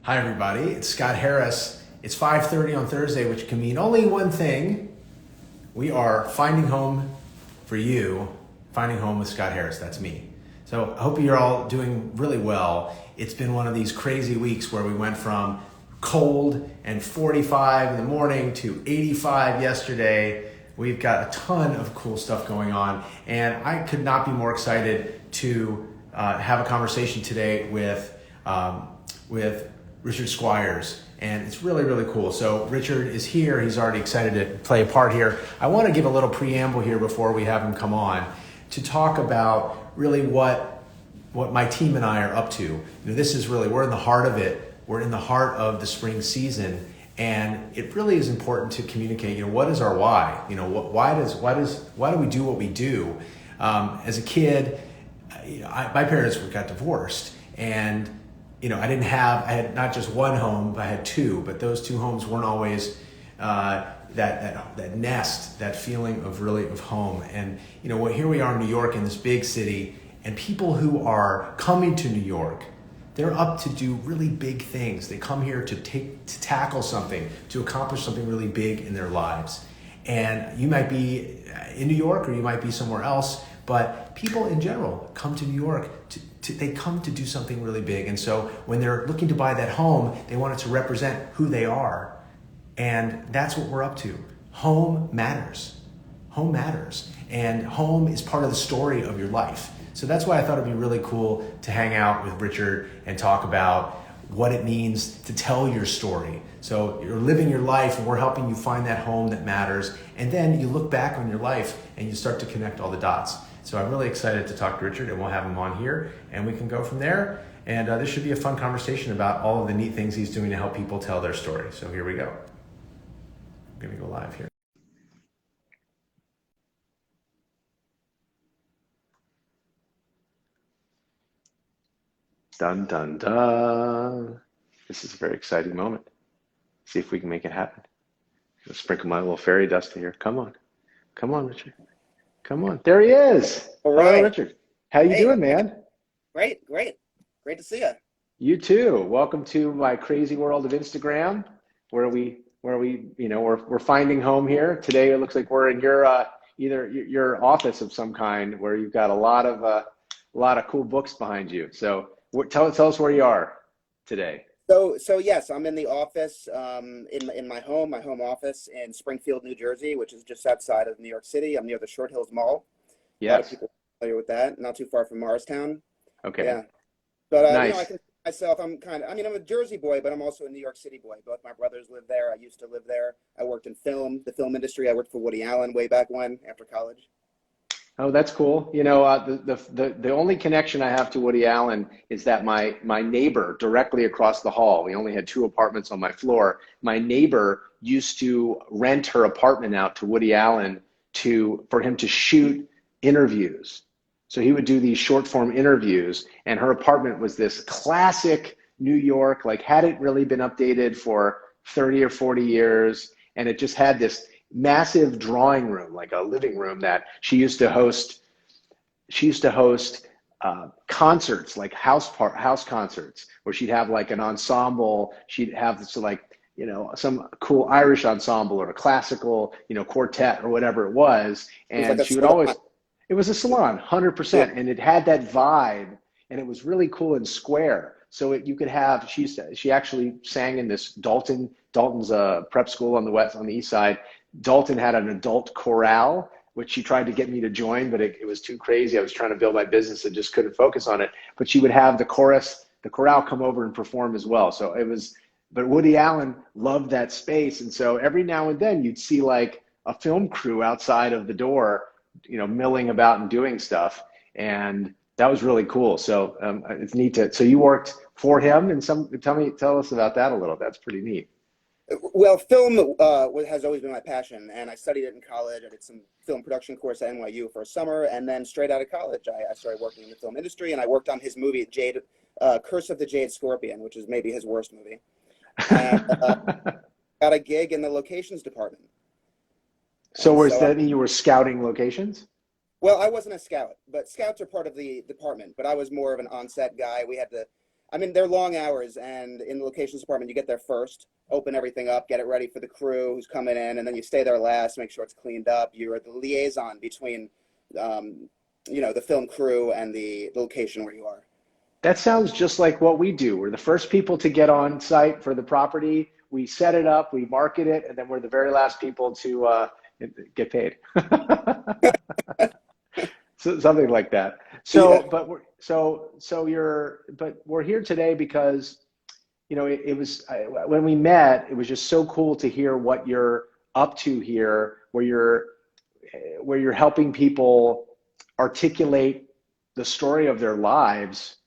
Hi everybody, it's Scott Harris. It's 5:30 on Thursday, which can mean only one thing. We are finding home for you, finding home with Scott Harris, that's me. So I hope you're all doing really well. It's been one of these crazy weeks where we went from cold and 45 in the morning to 85 yesterday. We've got a ton of cool stuff going on, and I could not be more excited to have a conversation today with Richard Squires, and it's really, really cool. So Richard is here. He's already excited to play a part here. I want to give a little preamble here before we have him come on to talk about really what my team and I are up to. You know, this is really, we're in the heart of it. We're in the heart of the spring season, and it really is important to communicate, you know, what is our why? You know, why do we do what we do? As a kid, my parents got divorced, and you know, I had not just one home, but I had two, but those two homes weren't always that nest, that feeling of home. And you know, here we are in New York, in this big city, and people who are coming to New York, they're up to do really big things. They come here to tackle something, to accomplish something really big in their lives. And you might be in New York or you might be somewhere else, but people in general come to New York they come to do something really big. And so when they're looking to buy that home, they want it to represent who they are. And that's what we're up to. Home matters. Home matters. And home is part of the story of your life. So that's why I thought it'd be really cool to hang out with Richard and talk about what it means to tell your story. So you're living your life and we're helping you find that home that matters. And then you look back on your life and you start to connect all the dots. So I'm really excited to talk to Richard, and we'll have him on here and we can go from there. And this should be a fun conversation about all of the neat things he's doing to help people tell their story. So here we go. I'm gonna go live here. Dun, dun, dun. This is a very exciting moment. See if we can make it happen. I'll sprinkle my little fairy dust in here. Come on, Richard. Come on. There he is. All right. Hello, Richard. How you doing, man? Great. Great to see you. You too. Welcome to my crazy world of Instagram, where we you know, we're finding home here. Today it looks like we're in your either your office of some kind, where you've got a lot of cool books behind you. So tell us where you are today. So yes, I'm in the office, in my home office in Springfield, New Jersey, which is just outside of New York City. I'm near the Short Hills Mall. Yes. A lot of people are familiar with that. Not too far from Morristown. Okay. Yeah. But nice. you know, I consider myself, I'm a Jersey boy, but I'm also a New York City boy. Both my brothers live there. I used to live there. I worked in the film industry. I worked for Woody Allen way back when, after college. Oh, that's cool. You know, the only connection I have to Woody Allen is that my neighbor directly across the hall, we only had two apartments on my floor. My neighbor used to rent her apartment out to Woody Allen for him to shoot interviews. So he would do these short form interviews, and her apartment was this classic New York, like hadn't really been updated for 30 or 40 years. And it just had this massive drawing room, like a living room that she used to host. She used to host concerts, like house concerts, where she'd have like an ensemble. She'd have this, like, you know, some cool Irish ensemble or a classical, you know, quartet or whatever it was. And she would always, it was a salon, 100%. And it had that vibe, and it was really cool and square. So you could have, she actually sang in this Dalton's prep school on the east side. Dalton had an adult chorale, which she tried to get me to join, but it was too crazy. I was trying to build my business and just couldn't focus on it. But she would have the chorale come over and perform as well. So but Woody Allen loved that space. And so every now and then you'd see like a film crew outside of the door, you know, milling about and doing stuff. And that was really cool. So it's neat so you worked for him, and tell us about that a little. That's pretty neat. Well, film has always been my passion, and I studied it in college. I did some film production course at NYU for a summer, and then straight out of college, I started working in the film industry, and I worked on his movie, Curse of the Jade Scorpion, which is maybe his worst movie. And got a gig in the locations department. So that mean you were scouting locations? Well, I wasn't a scout, but scouts are part of the department, but I was more of an on-set guy. We had to I mean, they're long hours, and in the locations department, you get there first, open everything up, get it ready for the crew who's coming in, and then you stay there last, make sure it's cleaned up. You're the liaison between, the film crew and the location where you are. That sounds just like what we do. We're the first people to get on site for the property. We set it up, we market it, and then we're the very last people to get paid. So, something like that. Yeah. But we're here today because it was when we met, it was just so cool to hear what you're up to here, where you're helping people articulate the story of their lives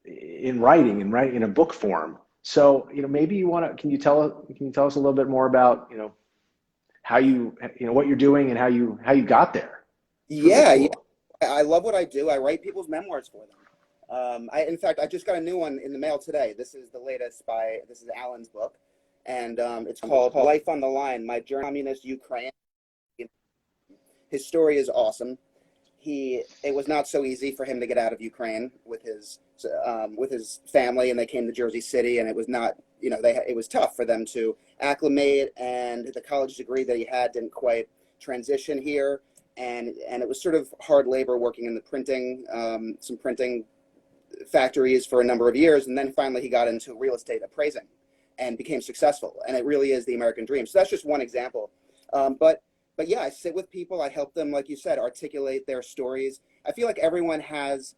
in writing and writing in a book form. So, maybe can you tell us a little bit more about, how what you're doing and how you got there? It's really Yeah, yeah. cool. I love what I do. I write people's memoirs for them. In fact, I just got a new one in the mail today. This is the latest this is Alan's book, and it's called Life on the Line, My Journey to Communist Ukraine. His story is awesome. It was not so easy for him to get out of Ukraine with his family, and they came to Jersey City, and it was not, it was tough for them to acclimate, and the college degree that he had didn't quite transition here, and it was sort of hard labor working in the some printing factories for a number of years, and then finally he got into real estate appraising and became successful, and it really is the American dream. So that's just one example. But yeah, I sit with people, I help them, like you said, articulate their stories. I feel like everyone has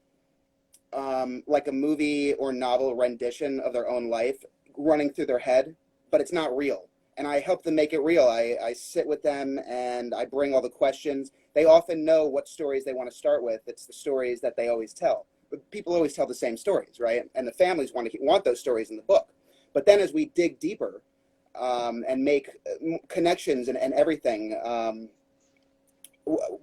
like a movie or novel rendition of their own life running through their head, but it's not real. And I help them make it real. I sit with them and I bring all the questions. They often know what stories they want to start with. It's the stories that they always tell. But people always tell the same stories, right? And the families want those stories in the book. But then as we dig deeper, and make connections and everything,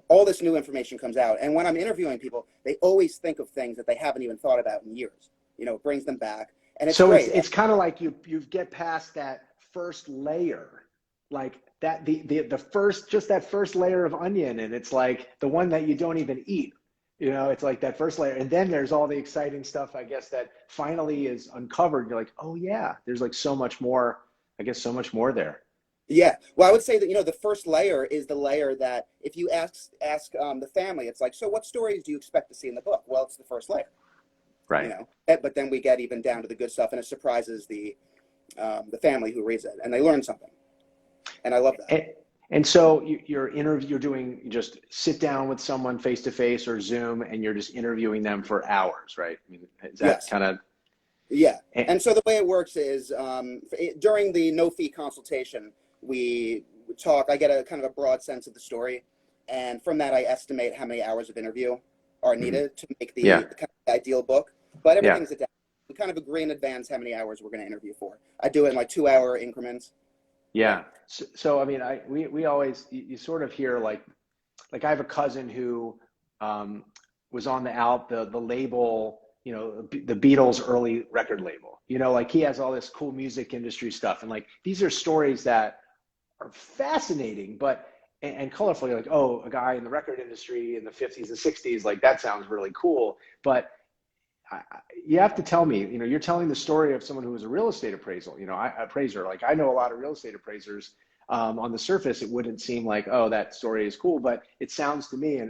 all this new information comes out. And when I'm interviewing people, they always think of things that they haven't even thought about in years. It brings them back, and it's So great. it's kind of like you get past that first layer, like that the first, just that first layer of onion, and it's like the one that you don't even eat. It's like that first layer, and then there's all the exciting stuff, I guess, that finally is uncovered. You're like, oh yeah, there's like so much more. I guess so much more there. Yeah. Well, I would say that, the first layer is the layer that if you ask the family, it's like, so what stories do you expect to see in the book? Well, it's the first layer, Right. But then we get even down to the good stuff, and it surprises the family who reads it, and they learn something. And I love that. And so you're doing, just sit down with someone face to face or Zoom, and you're just interviewing them for hours, right? I mean, is that Yes. kind of? Yeah. And so the way it works is during the no-fee consultation, we talk. I get a kind of a broad sense of the story, and from that, I estimate how many hours of interview are needed to make the kind of ideal book. But everything's adapted. We kind of agree in advance how many hours we're going to interview for. I do it in like 2-hour increments. Yeah. So I mean, we always, you sort of hear like I have a cousin who was on the label, the Beatles' early record label. Like he has all this cool music industry stuff, and like these are stories that are fascinating, but and colorful. You're like, oh, a guy in the record industry in the 50s and 60s, like that sounds really cool. But you have to tell me, you're telling the story of someone who was a real estate appraiser. Like I know a lot of real estate appraisers. On the surface, it wouldn't seem like, oh, that story is cool, but it sounds to me,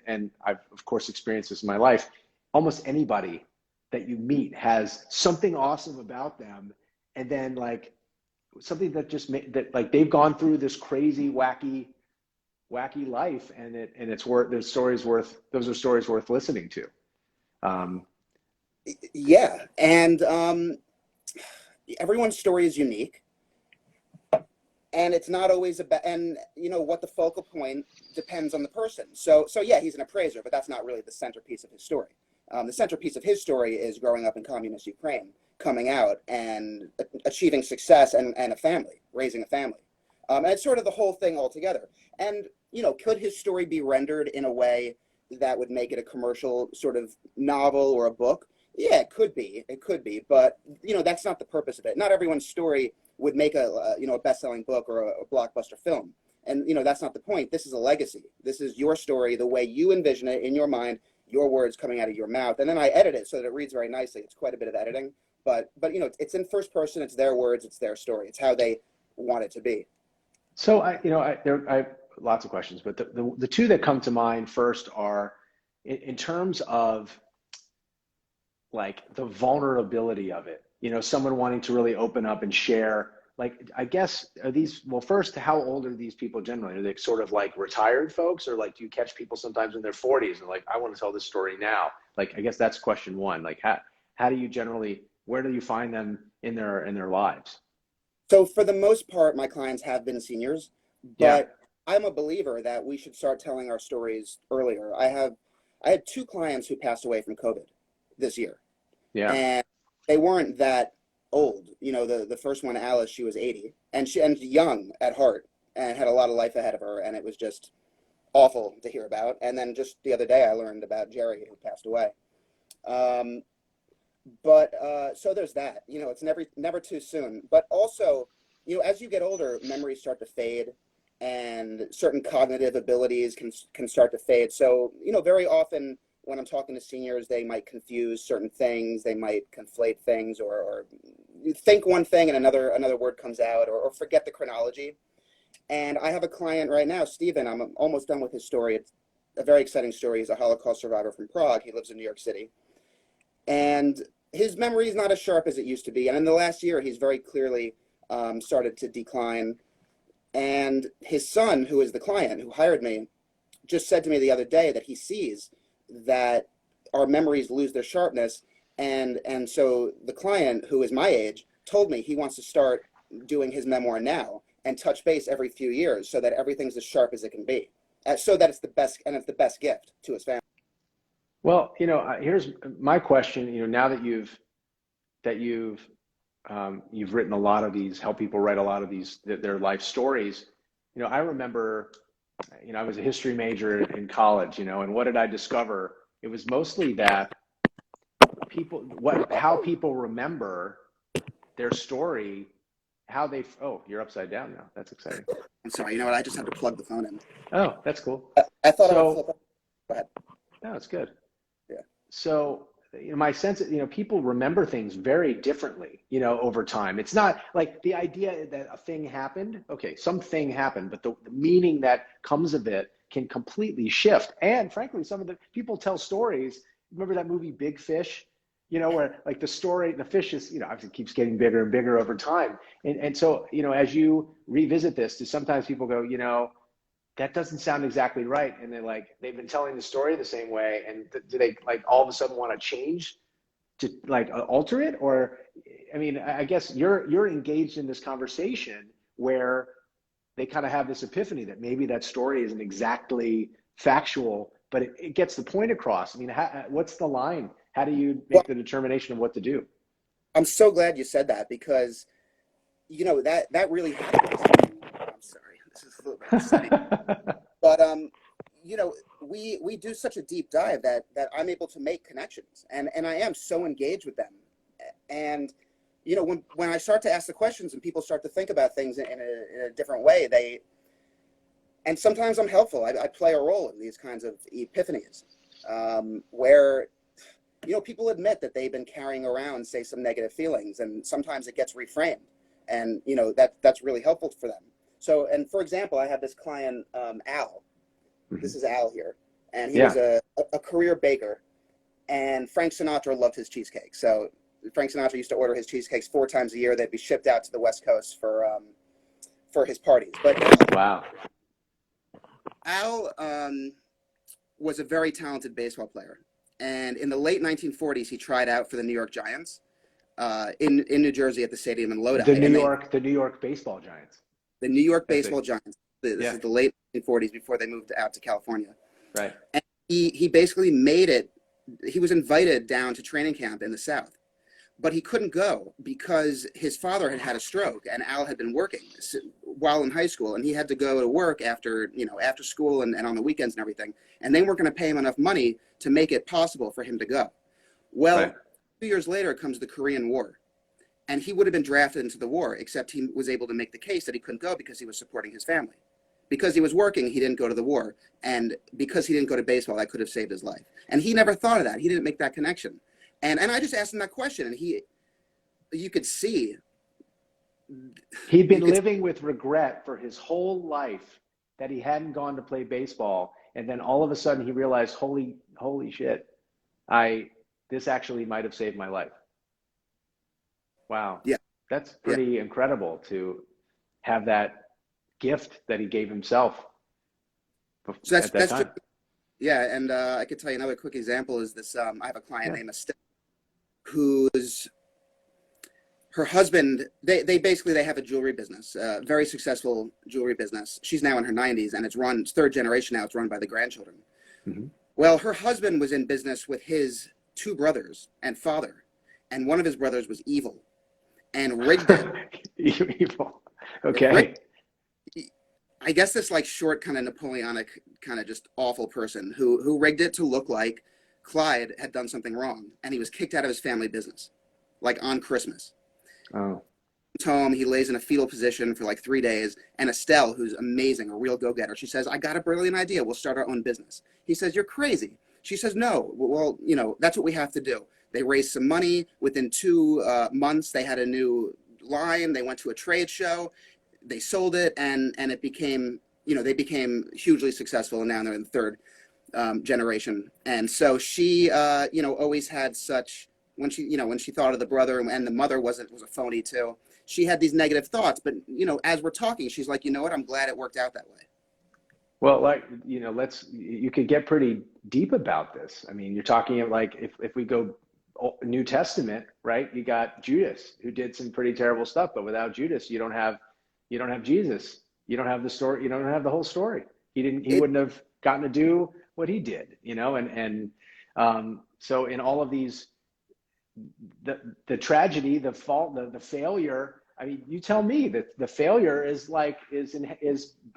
and I've of course experienced this in my life. Almost anybody that you meet has something awesome about them, and then like something that that like they've gone through this crazy, wacky life, and it's worth, those are stories worth listening to. Yeah, and everyone's story is unique, and it's not always about, and what the focal point depends on the person. So yeah, he's an appraiser, but that's not really the centerpiece of his story. The centerpiece of his story is growing up in communist Ukraine, coming out and achieving success, and a family, raising a family. And it's sort of the whole thing altogether. And could his story be rendered in a way that would make it a commercial sort of novel or a book? Yeah, it could be, but that's not the purpose of it. Not everyone's story would make a best-selling book or a blockbuster film, and that's not the point. This is a legacy. This is your story, the way you envision it in your mind. your words coming out of your mouth, and then I edit it so that it reads very nicely. It's quite a bit of editing, but it's in first person. It's their words. It's their story. It's how they want it to be. So I have lots of questions, but the two that come to mind first are in terms of like the vulnerability of it. Someone wanting to really open up and share. Like, I guess, well, first, how old are these people generally? Are they sort of like retired folks, or like do you catch people sometimes in their 40s and like, I want to tell this story now? Like, I guess that's question one. Like, how do you generally, where do you find them in their lives? So for the most part, my clients have been seniors, Yeah, but I'm a believer that we should start telling our stories earlier. I had two clients who passed away from COVID this year, yeah. and they weren't that old. The first one, Alice, she was 80, and and young at heart, and had a lot of life ahead of her, and it was just awful to hear about. And then just the other day, I learned about Jerry, who passed away. But so there's that. It's never too soon. But also, as you get older, memories start to fade, and certain cognitive abilities can start to fade. So very often when I'm talking to seniors, they might confuse certain things. They might conflate things, or you think one thing and another word comes out, or forget the chronology. And I have a client right now, Stephen. I'm almost done with his story. It's a very exciting story. He's a Holocaust survivor from Prague. He lives in New York City. And his memory is not as sharp as it used to be. And in the last year, he's very clearly started to decline. And his son, who is the client who hired me, just said to me the other day that he sees that our memories lose their sharpness. And so the client, who is my age, told me he wants to start doing his memoir now and touch base every few years so that everything's as sharp as it can be, so that it's the best gift to his family. Well, here's my question. Now that you've written a lot of these, help people write a lot of these their life stories. I remember, I was a history major in college. And what did I discover? It was mostly that how people remember their story, how they. Oh, you're upside down now. That's exciting. I'm sorry. You know what? I just had to plug the phone in. Oh, that's cool. I thought I would flip up. Go ahead. No, it's good. Yeah. So, my sense is, people remember things very differently, over time. It's not like the idea that a thing happened. Okay, something happened, but the meaning that comes of it can completely shift. And frankly, some of the people tell stories. Remember that movie Big Fish? Where like the story, the fish is, obviously keeps getting bigger and bigger over time. And so, as you revisit this, sometimes people go, that doesn't sound exactly right. And they've been telling the story the same way. And do they like all of a sudden want to change to like alter it? Or, I mean, I guess you're engaged in this conversation where they kind of have this epiphany that maybe that story isn't exactly factual, but it gets the point across. I mean, what's the line? How do you make the determination of what to do? I'm so glad you said that, because, that really happens. I'm sorry. This is a little bit upsetting. But we do such a deep dive that I'm able to make connections, and I am so engaged with them. And when I start to ask the questions and people start to think about things in a different way, and sometimes I'm helpful. I play a role in these kinds of epiphanies, where people admit that they've been carrying around, say, some negative feelings, and sometimes it gets reframed, and that's really helpful for them. So, and for example, I have this client, Al. This is Al here, and he was a career baker, and Frank Sinatra loved his cheesecake. So Frank Sinatra used to order his cheesecakes 4 times a year. They'd be shipped out to the West Coast for his parties. But Wow. Al was a very talented baseball player, and in the late 1940s, he tried out for the New York Giants in New Jersey at the stadium in Lodi. The New York baseball Giants. The New York baseball Giants. This is the late 1940s, before they moved out to California. Right. And he basically made it. He was invited down to training camp in the South, but he couldn't go because his father had had a stroke, and Al had been working while in high school, and he had to go to work after school and on the weekends and everything. And they weren't going to pay him enough money to make it possible for him to go. Well, 2 years later comes the Korean War. And he would have been drafted into the war, except he was able to make the case that he couldn't go because he was supporting his family. because he was working, he didn't go to the war. And because he didn't go to baseball, that could have saved his life. And he never thought of that. He didn't make that connection. And I just asked him that question, and you could see. He'd been living with regret for his whole life that he hadn't gone to play baseball. And then all of a sudden he realized, holy shit, this actually might have saved my life. Wow. Yeah. That's pretty incredible to have that gift that he gave himself So at that time. Yeah. And I could tell you another quick example is this. I have a client named Estelle who's her husband, they basically have a jewelry business, very successful jewelry business. She's now in her 90s, and it's third generation now. It's run by the grandchildren. Mm-hmm. Well, her husband was in business with his two brothers and father, and one of his brothers was evil and rigged it. Evil. Okay. I guess this like short kind of Napoleonic kind of just awful person who rigged it to look like Clyde had done something wrong, and he was kicked out of his family business, like on Christmas. Oh. Home, he lays in a fetal position for like 3 days, and Estelle, who's amazing, a real go-getter, she says, I got a brilliant idea. We'll start our own business. He says, you're crazy. She says, no. Well, that's what we have to do. They raised some money. Within 2 months, they had a new line. They went to a trade show. They sold it, and it became, they became hugely successful, and now they're in the third generation. And so she, always had such, when she thought of the brother, and the mother was a phony too, she had these negative thoughts. But, as we're talking, she's like, you know what, I'm glad it worked out that way. Well, you could get pretty deep about this. I mean, you're talking like, if we go New Testament, right? You got Judas, who did some pretty terrible stuff, but without Judas, you don't have Jesus. You don't have the story. You don't have the whole story. He wouldn't have gotten to do what he did, so in all of these, the tragedy, the fault, the failure. I mean, you tell me that the failure is a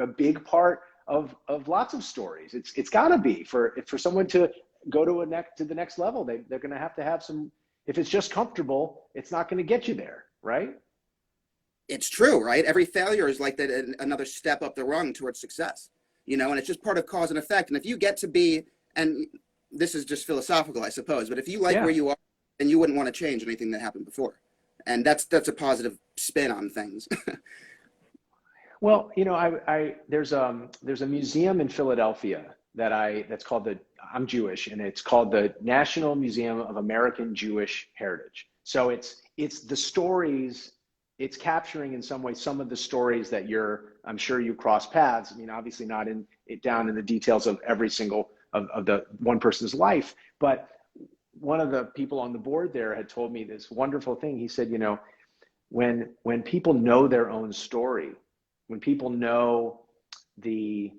big part of lots of stories. It's got to be for someone to go to the next level. They're going to have some. If it's just comfortable, it's not going to get you there, right? It's true, right? Every failure is like another step up the rung towards success, and it's just part of cause and effect. And if you get to be, and this is just philosophical, I suppose, but if you like where you are, then you wouldn't want to change anything that happened before. And that's a positive spin on things. Well, there's a museum in Philadelphia that's called I'm Jewish, and it's called the National Museum of American Jewish Heritage. So it's the stories. It's capturing in some way some of the stories that I'm sure you cross paths. I mean, obviously not down in the details of every single of the one person's life, but one of the people on the board there had told me this wonderful thing. He said, when people know their own story, when people know the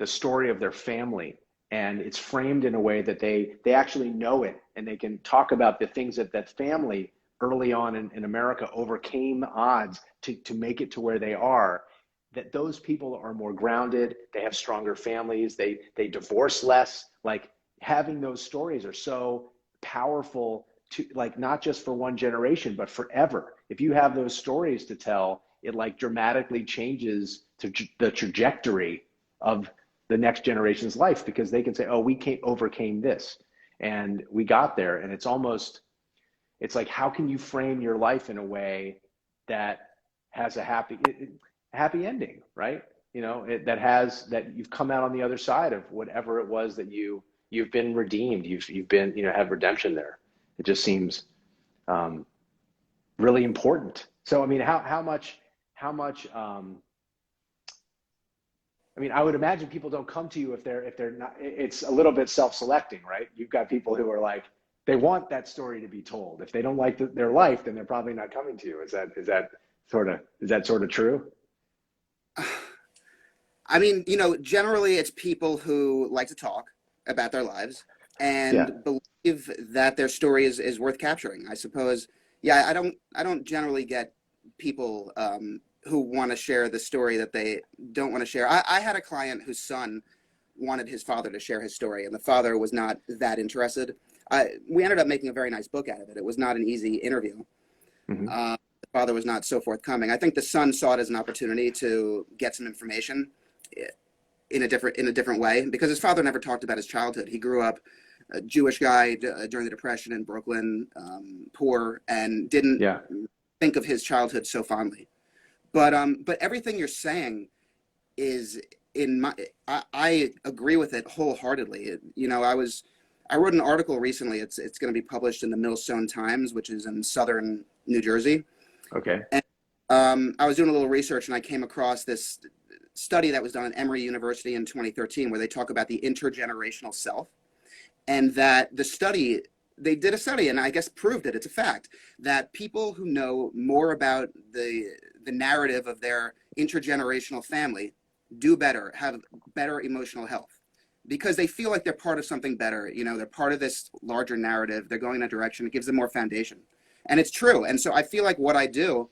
story of their family, and it's framed in a way that they actually know it, and they can talk about the things that family early on in America overcame odds to make it to where they are, that those people are more grounded, they have stronger families, they divorce less. Like, having those stories are so powerful to, like, not just for one generation, but forever. If you have those stories to tell, it like dramatically changes the trajectory of the next generation's life, because they can say, oh, we overcame this and we got there. And it's like, how can you frame your life in a way that has a happy ending, right? That you've come out on the other side of whatever it was that you've been redeemed. You've been, had redemption there. It just seems really important. So, I mean, how much, I mean, I would imagine people don't come to you if they're not, it's a little bit self-selecting, right? You've got people who are like, they want that story to be told. If they don't like their life, then they're probably not coming to you. Is that sort of true? I mean, generally it's people who like to talk about their lives and believe that their story is worth capturing, I suppose. Yeah, I don't generally get people who want to share the story that they don't want to share. I had a client whose son wanted his father to share his story, and the father was not that interested. We ended up making a very nice book out of it. It was not an easy interview. Mm-hmm. The father was not so forthcoming. I think the son saw it as an opportunity to get some information, in a different way, because his father never talked about his childhood. He grew up a Jewish guy during the Depression in Brooklyn, poor, and didn't Yeah. think of his childhood so fondly. But everything you're saying is in my I agree with it wholeheartedly. I wrote an article recently. It's going to be published in the Millstone Times, which is in southern New Jersey. Okay. And I was doing a little research and I came across this study that was done at Emory University in 2013, where they talk about the intergenerational self, and that they did a study and I guess proved it. It's a fact that people who know more about the narrative of their intergenerational family do better, have better emotional health, because they feel like they're part of something better. They're part of this larger narrative. They're going in that direction. It gives them more foundation. And it's true. And so I feel like what I do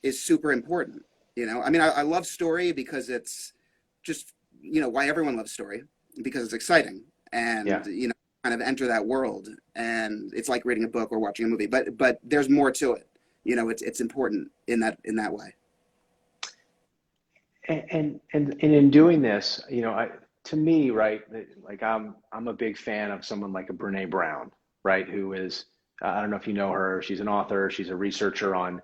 is super important. I mean, I love story because it's just, why everyone loves story, because it's exciting. And, Yeah. kind of enter that world, and it's like reading a book or watching a movie, but there's more to it. It's important in that way. And in doing this, to me, right, like I'm a big fan of someone like a Brene Brown, right, who is, I don't know if you know her. She's an author. She's a researcher on,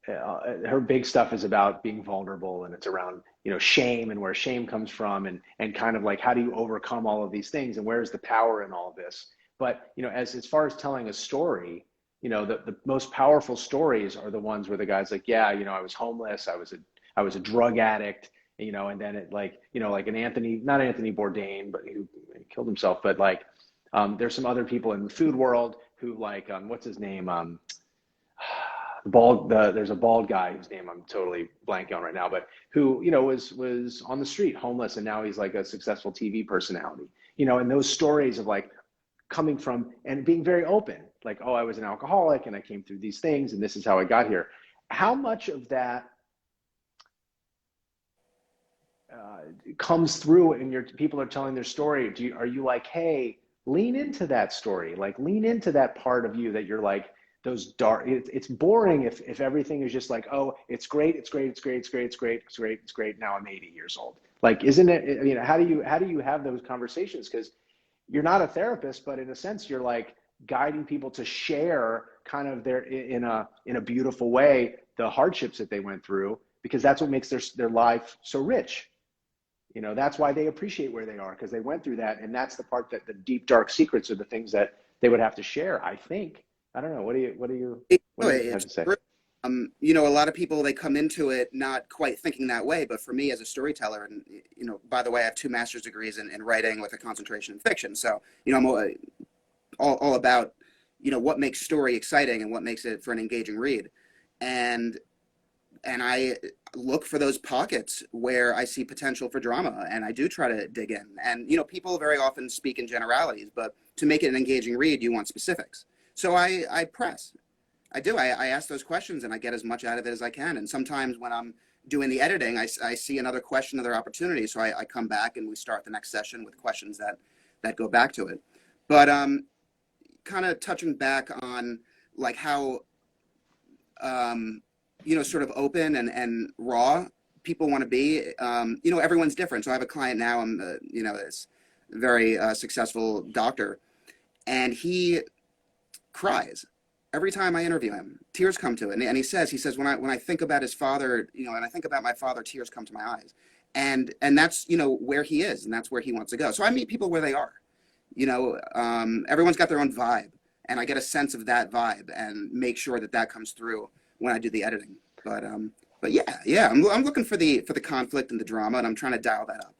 her big stuff is about being vulnerable, and it's around, shame and where shame comes from, and kind of like, how do you overcome all of these things, and where's the power in all of this? But, as far as telling a story, the most powerful stories are the ones where the guy's like, yeah, I was homeless. I was a drug addict, and then it, like, like not Anthony Bourdain, but who killed himself, but like, there's some other people in the food world who, like, what's his name? There's a bald guy whose name I'm totally blanking on right now, but who, was on the street homeless, and now he's like a successful TV personality, and those stories of like coming from and being very open, like, oh, I was an alcoholic and I came through these things and this is how I got here. How much of that comes through and your people are telling their story? Are you like, hey, lean into that story, like lean into that part of you that you're like, those dark, it's boring if everything is just like, oh, it's great, it's great, it's great, it's great, it's great, it's great, it's great, now I'm 80 years old. Like, isn't it, how do you have those conversations? Because you're not a therapist, but in a sense you're like guiding people to share kind of their, in a beautiful way, the hardships that they went through, because that's what makes their life so rich. That's why they appreciate where they are, because they went through that, and that's the part that the deep dark secrets are the things that they would have to share, I think. I don't know. What do you have to say? True. A lot of people, they come into it not quite thinking that way, but for me as a storyteller, and by the way, I have 2 master's degrees in writing with a concentration in fiction, so I'm all about what makes story exciting and what makes it for an engaging read, and I look for those pockets where I see potential for drama, and I do try to dig in. And people very often speak in generalities, but to make it an engaging read, you want specifics. So I press. I do. I ask those questions, and I get as much out of it as I can. And sometimes when I'm doing the editing, I see another question, another opportunity. So I come back and we start the next session with questions that go back to it. But kind of touching back on like how sort of open and raw people want to be. Everyone's different. So I have a client now. I'm this very successful doctor, and he cries every time I interview him. Tears come to it, and he says when I think about his father, and I think about my father, tears come to my eyes, and that's where he is, and that's where he wants to go. So I meet people where they are. Everyone's got their own vibe, and I get a sense of that vibe and make sure that comes through when I do the editing. But yeah, I'm looking for the conflict and the drama, and I'm trying to dial that up.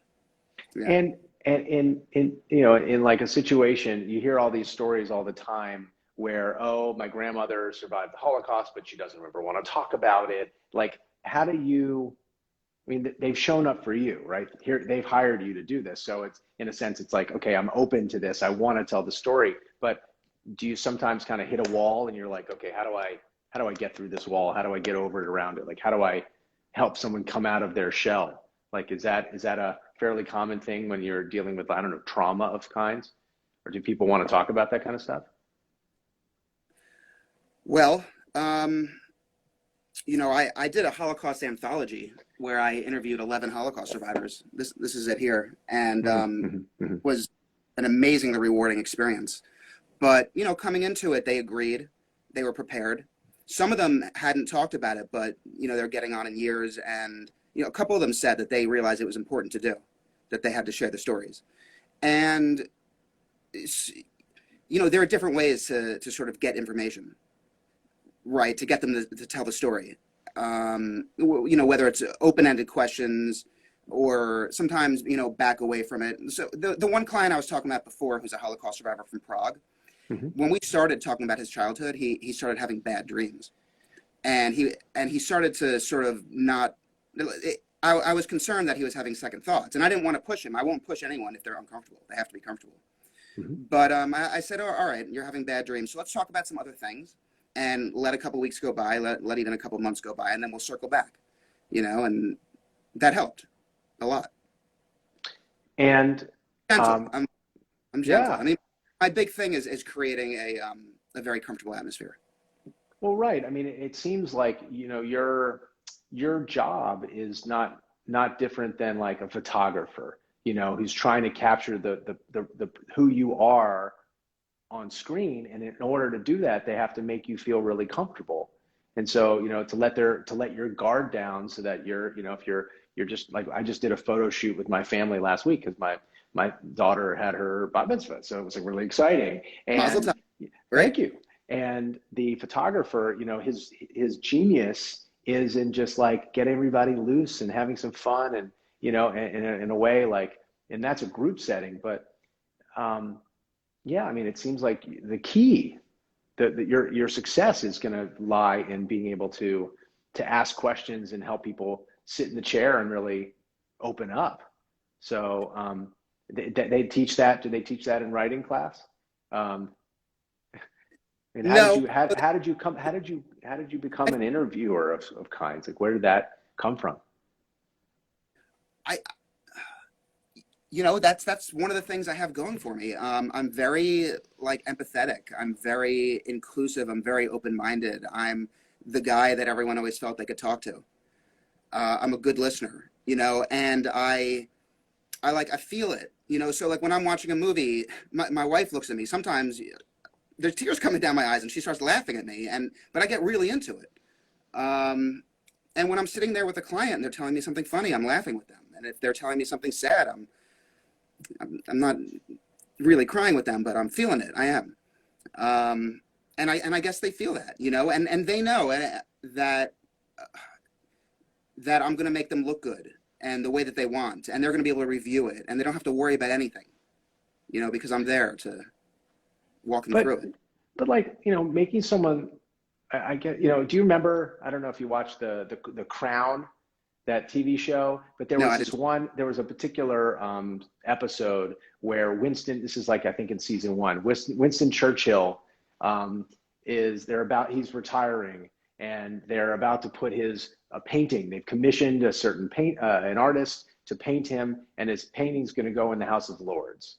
Yeah. And in like a situation, you hear all these stories all the time where, oh, my grandmother survived the Holocaust, but she doesn't ever want to talk about it. Like, how do you, I mean, they've shown up for you, right? Here, they've hired you to do this. So it's, in a sense, it's like, okay, I'm open to this. I want to tell the story. But do you sometimes kind of hit a wall and you're like, okay, how do I get through this wall? How do I get over it, around it? Like, how do I help someone come out of their shell? Like, is that a fairly common thing when you're dealing with, I don't know, trauma of kinds? Or do people want to talk about that kind of stuff? Well, I did a Holocaust anthology where I interviewed 11 Holocaust survivors. This is it here, and Mm-hmm, hmm. was an amazingly rewarding experience. But coming into it, they agreed, they were prepared. Some of them hadn't talked about it, but they're getting on in years, and a couple of them said that they realized it was important to do, that they had to share the stories, and there are different ways to sort of get information, right, to get them to tell the story. Whether it's open-ended questions or sometimes, back away from it. So the one client I was talking about before, who's a Holocaust survivor from Prague, Hmm. when we started talking about his childhood, he started having bad dreams. And he started to sort of not, I was concerned that he was having second thoughts, and I didn't want to push him. I won't push anyone if they're uncomfortable. They have to be comfortable. Hmm. But I said, oh, all right, you're having bad dreams. So let's talk about some other things and let a couple weeks go by, let even a couple months go by, and then we'll circle back, and that helped a lot. And Gentle. um, I'm gentle. yeah, I mean, my big thing is creating a very comfortable atmosphere. well, right. I mean, it seems like, your job is not different than like a photographer, who's trying to capture the who you are on screen, and in order to do that, they have to make you feel really comfortable. And so, to let your guard down so that if you're just like, I just did a photo shoot with my family last week because my daughter had her bat mitzvah, so it was like really exciting. Mazel And tov. Right? thank you. And the photographer, his genius is in just like get everybody loose and having some fun, and in a way, like, and that's a group setting. But um, yeah, I mean, it seems like the key that your success is going to lie in being able to ask questions and help people sit in the chair and really open up. So they teach that. Do they teach that in writing class? Um, and No, how did you become an interviewer of kinds? Like, where did that come from? I that's one of the things I have going for me. I'm very like empathetic. I'm very inclusive. I'm very open-minded. I'm the guy that everyone always felt they could talk to. I'm a good listener, and I feel it, so like when I'm watching a movie, my wife looks at me. Sometimes there's tears coming down my eyes and she starts laughing at me, but I get really into it. Um, and when I'm sitting there with a client and they're telling me something funny, I'm laughing with them. And if they're telling me something sad, I'm not really crying with them, but I'm feeling it. I am. Um, and I guess they feel that, and they know that I'm going to make them look good and the way that they want, and they're going to be able to review it, and they don't have to worry about anything, because I'm there to walk them But through it. like, making someone, I get, do you remember, I don't know if you watched the Crown, that TV show, but No, I didn't. there was a particular episode where Winston, this is like, I think in season one, Winston Churchill he's retiring, and they're about to put his painting, they've commissioned a certain an artist to paint him, and his painting's going to go in the House of Lords.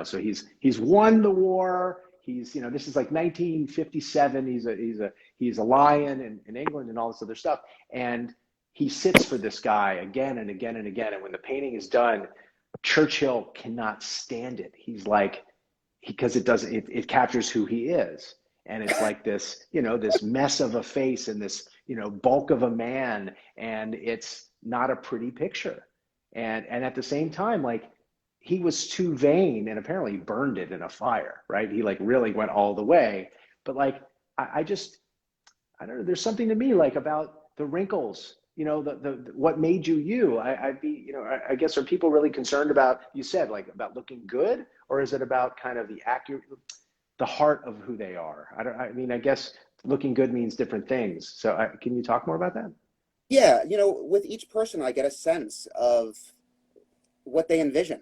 So he's won the war. This is like 1957. He's a lion in England and all this other stuff. And he sits for this guy again and again and again. And when the painting is done, Churchill cannot stand it. He's like, because it captures who he is. And it's like this mess of a face and this, bulk of a man. And it's not a pretty picture. And at the same time, like, he was too vain and apparently burned it in a fire, right? He like really went all the way. But like, I just, I don't know, there's something to me like about the wrinkles, the what made you you. I'd be, I guess, are people really concerned about, you said, like, about looking good, or is it about kind of the heart of who they are? I mean, I guess looking good means different things. So can you talk more about that? Yeah, with each person, I get a sense of what they envision.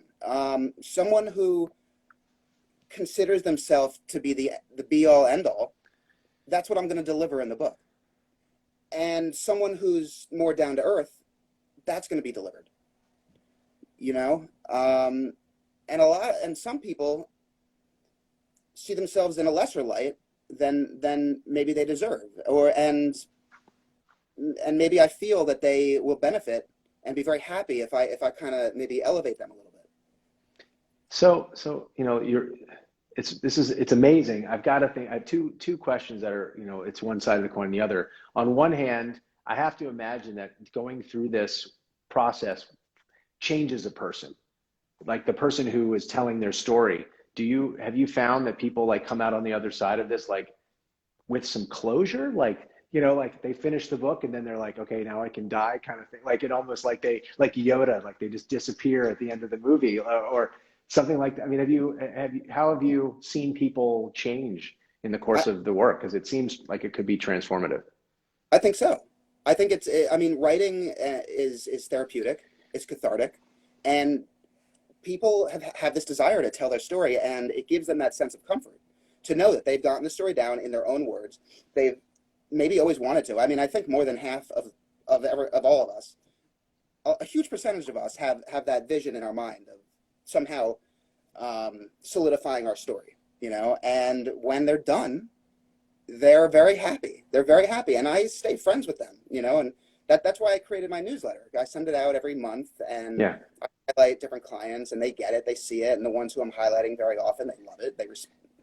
Someone who considers themselves to be the be all end all, that's what I'm going to deliver in the book. And someone who's more down to earth, that's going to be delivered. And some people see themselves in a lesser light than maybe they deserve, and and maybe I feel that they will benefit and be very happy if I kind of maybe elevate them a little bit. So it's amazing. I've got to think. I have two questions that are, it's one side of the coin and the other. On one hand, I have to imagine that going through this process changes a person, like the person who is telling their story. Have you found that people like come out on the other side of this like with some closure, like like they finish the book and then they're like, okay, now I can die, kind of thing, like it almost like they, like Yoda, like they just disappear at the end of the movie, or something like that? I mean, how have you seen people change in the I, course of the work, because it seems like it could be transformative? I think so. I think I mean, writing is therapeutic, it's cathartic, and people have this desire to tell their story, and it gives them that sense of comfort to know that they've gotten the story down in their own words. They've maybe always wanted to. I mean, I think more than half of all of us, a huge percentage of us have that vision in our mind of somehow solidifying our story, and when they're done, they're very happy. They're very happy, and I stay friends with them, and that's why I created my newsletter. I send it out every month, and Yeah. I highlight different clients, and they get it, they see it, and the ones who I'm highlighting very often, they love it, they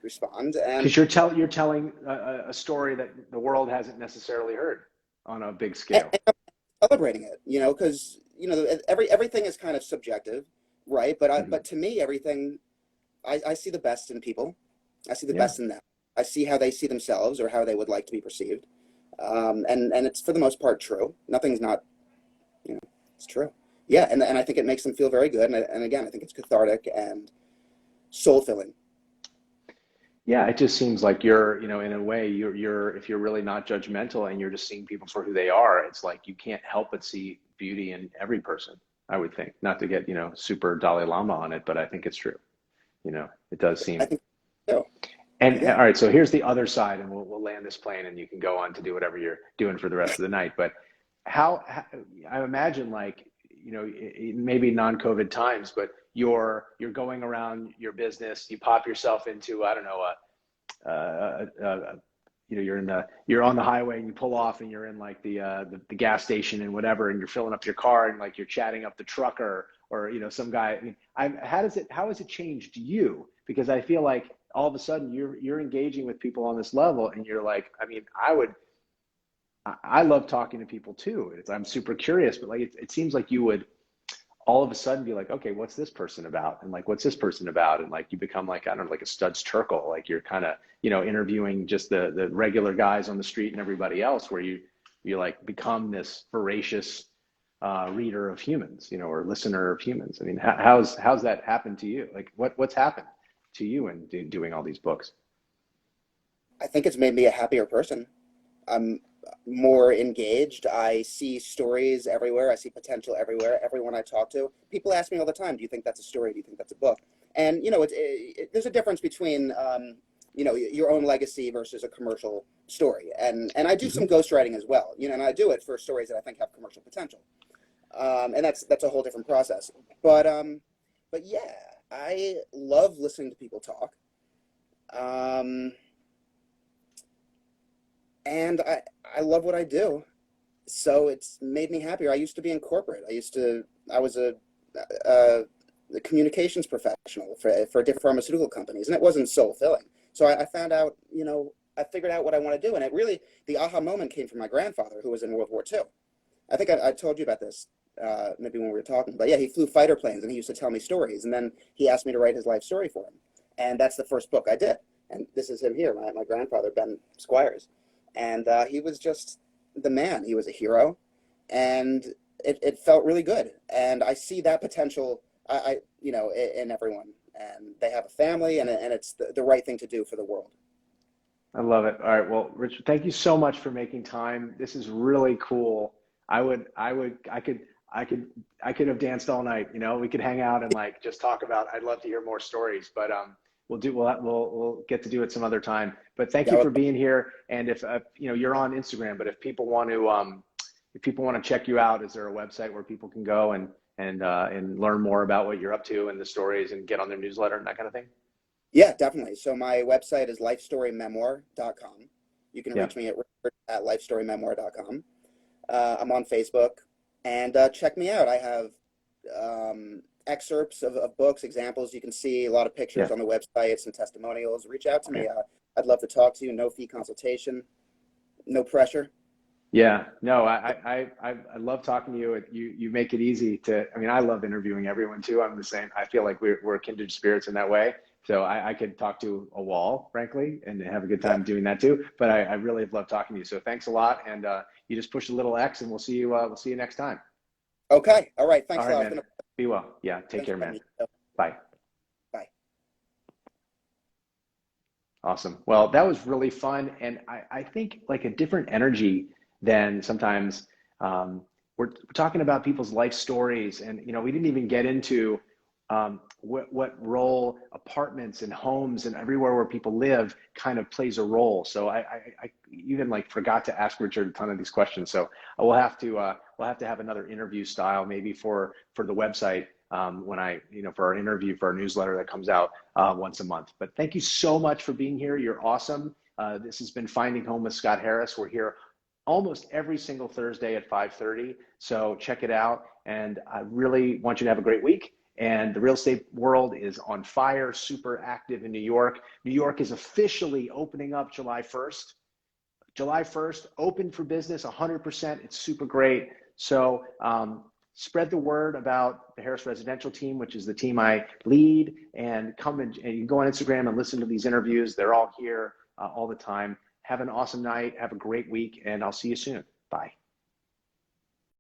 respond, and Because you're telling a story that the world hasn't necessarily heard on a big scale. and I'm celebrating it, because everything is kind of subjective, right? Hmm. But to me, everything, I see the best in people. I see the Yeah. best in them. I see how they see themselves or how they would like to be perceived. And it's for the most part true. Nothing's not, it's true. Yeah. And I think it makes them feel very good. And again, I think it's cathartic and soul filling. Yeah, it just seems like you're, in a way, you're if you're really not judgmental and you're just seeing people for who they are, it's like you can't help but see beauty in every person, I would think. Not to get, super Dalai Lama on it, but I think it's true. It does I seem. think so. And Yeah. all right, so here's the other side, and we'll land this plane, and you can go on to do whatever you're doing for the rest of the night. But how I imagine, like, maybe non-COVID times, but you're going around your business, you pop yourself into, I don't know, you're on the highway and you pull off and you're in like the gas station and whatever, and you're filling up your car and like you're chatting up the trucker, or some guy. I mean, how has it changed you? Because I feel like all of a sudden you're engaging with people on this level, and you're like, I mean, I love talking to people too. I'm super curious, but like it seems like you would all of a sudden be like, okay, what's this person about? And like, what's this person about? And like, you become like, I don't know, like a Studs Terkel. Like you're kind of, interviewing just the regular guys on the street and everybody else, where you like become this voracious reader of humans, or listener of humans. I mean, how's that happened to you? Like what's happened to you in doing all these books? I think it's made me a happier person. I'm more engaged. I see stories everywhere. I see potential everywhere. Everyone I talk to, people ask me all the time, "Do you think that's a story? Do you think that's a book?" And there's a difference between your own legacy versus a commercial story. And I do Hmm. some ghostwriting as well. And I do it for stories that I think have commercial potential. And that's a whole different process. But yeah, I love listening to people talk. Um, and I love what I do. So it's made me happier. I used to be in corporate. I was a communications professional for different pharmaceutical companies, and it wasn't so fulfilling. So I found out, I figured out what I want to do. And it really, the aha moment came from my grandfather, who was in World War II. I think I told you about this maybe when we were talking, but yeah, he flew fighter planes, and he used to tell me stories. And then he asked me to write his life story for him. And that's the first book I did. And this is him here, my grandfather, Ben Squires. And he was just the man. He was a hero, and it felt really good. And I see that potential, in everyone. And they have a family, and it's the right thing to do for the world. I love it. All right. Well, Richard, thank you so much for making time. This is really cool. I could, I could have danced all night. We could hang out and like just talk about. I'd love to hear more stories, but we'll get to do it some other time. But thank you Yeah, for being here. And if you're on Instagram, but if people want to check you out, is there a website where people can go and learn more about what you're up to and the stories, and get on their newsletter and that kind of thing? yeah, definitely. So my website is lifestorymemoir.com. You can Yeah. reach me at lifestorymemoir.com. I'm on Facebook, and check me out. I have excerpts of books, examples. You can see a lot of pictures Yeah. on the website, some testimonials. Reach out to Okay. me. I'd love to talk to you. No fee consultation, no pressure. Yeah, no, I love talking to you. You make it easy to. I mean, I love interviewing everyone too. I'm the same. I feel like we're kindred spirits in that way. So I could talk to a wall, frankly, and have a good Yeah. time doing that too. But I really have loved talking to you. So thanks a lot, and you just push a little X, and we'll see you. We'll see you next time. Okay. All right. All Thanks a right, lot. man. Be well. Yeah. Take care, man. Bye. Bye. Awesome. Well, that was really fun. And I think like a different energy than sometimes we're talking about people's life stories. And, you know, we didn't even get into what role apartments and homes and everywhere where people live kind of plays a role. So I even like forgot to ask Richard a ton of these questions. So we'll have to have another interview style maybe for the website when for our interview for our newsletter that comes out once a month. But thank you so much for being here. You're awesome. This has been Finding Home with Scott Harris. We're here almost every single Thursday at 5:30. So check it out. And I really want you to have a great week. And the real estate world is on fire, super active in New York. New York is officially opening up July 1st. July 1st, open for business 100%. It's super great. So spread the word about the Harris Residential Team, which is the team I lead, and come and you can go on Instagram and listen to these interviews. They're all here all the time. Have an awesome night. Have a great week, and I'll see you soon. Bye.